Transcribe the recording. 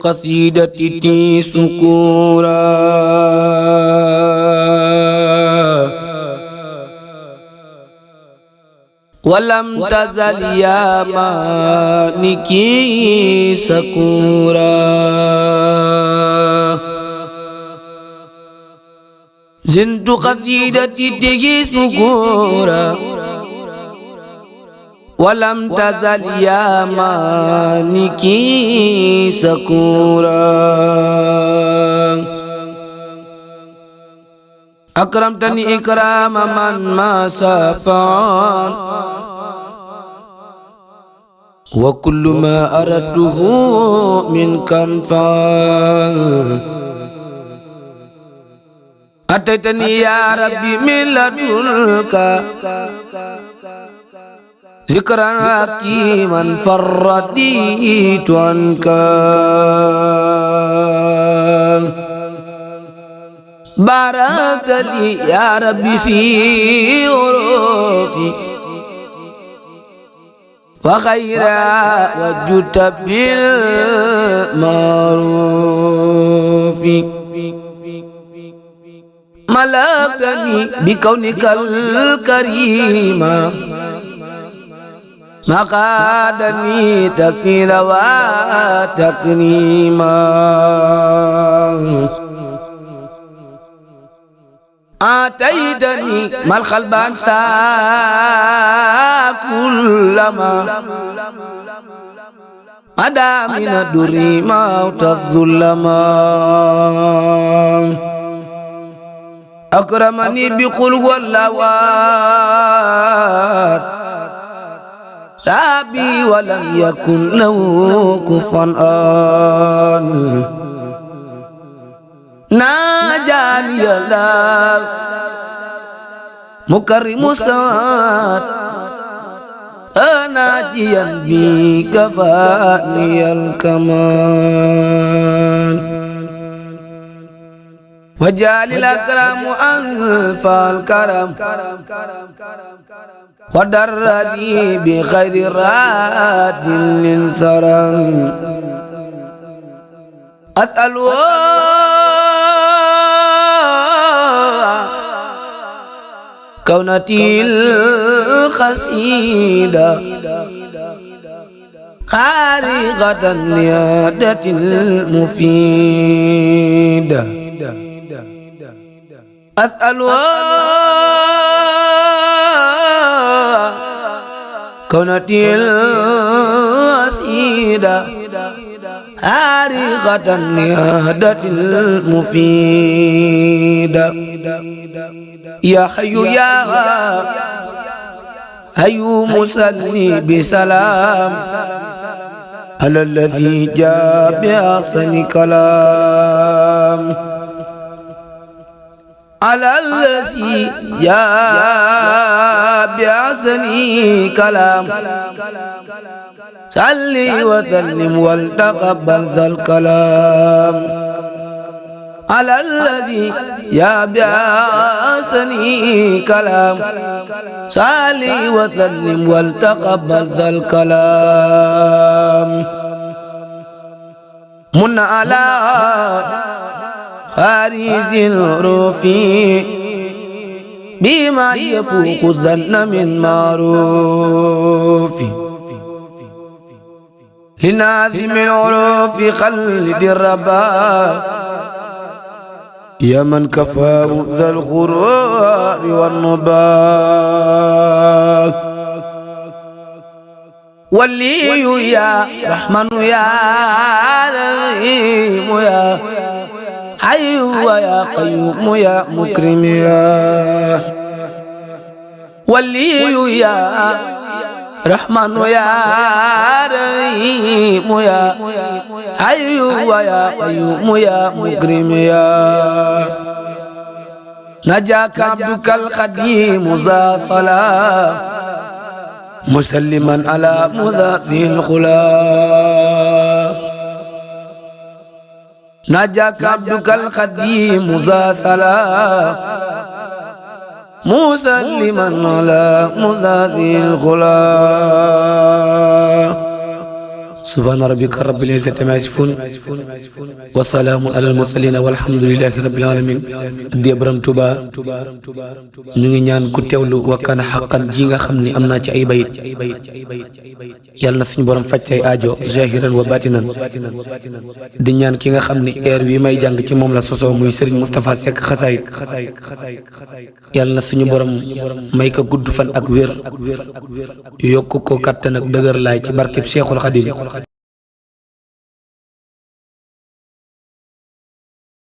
قصيدتي سكورا ولم تزل يا مالكي سكورا زنت قصيدتي سكورا ولم تزل يا مالكي سكورا أكرمتني إكرام من ما سافان وكل ما أردته منك انفعل أتيتني يا ربي من لدنك ذكرا حكيما فرديت عنك باركت لي يا ربي في عروفي وخيرا وجدت بالمعروف ملكتني بكونك الكريم ما قادني تفسيرا وتكريما آتيتني ما القلب أنت كلما أدا من الدر موت الظلما أكرمني بقل واللوات ربي ولم يكن له كفوا أحد ناجاني الله مكرم السماوات أناجيا بك فاني الكمال وجعل الأكرم أنفى الكرم ودرني بخير راد للثرم أسأل كونتي القصيدة خارقة لعادة المفيدة أسأل كونتي القصيدة خارقة لعادة المفيدة يا حي يا حي مسلي بسلام على الذي جاء بأحسن كلام على الذي جاء بأحسن كلام صلي وسلم ولتقبل ذا الكلام على الذي يا بأحسن كلام صلي وسلم ولتقبل ذا الكلام من على خارج الحروف بما يفوق الظن من معروف لناظم العروف خلد الربا يا من كفاه ذا الغرور والنبات ولي يا رحمن يا رحيم يا حي ويا قيوم يا مكرم يا ولي يا رحمن يا رحيم يا حي ويا قيوم يا مكرم يا نجاك عبدك القديم ذا صلاة مسلما على مذاذي الخلا نجاك عبدك القديم ذا صلاة مسلما على مذاذي الخلا subhaana rabbika rabbil izzati ammaa yasifuun wa salaamun alal mursaliin walhamdulillaahi rabbil aalamiin. di Borom Tuuba ñu ngi ñaan ku teewlu wakkaana xaqan ji nga xam ni am naa ci ay bayit yàlla na suñu borom faj say aajo zahiran wa batinan. di ñaan ki nga xam ni heure wi may jàng ci moom la sosoo muy Serigne Moustapha Seck xasaayit yàlla na suñu borom may ko gudd fan ak wér yokk ko kattan ak dëgër laay ci barkeb Cheikhul Khadim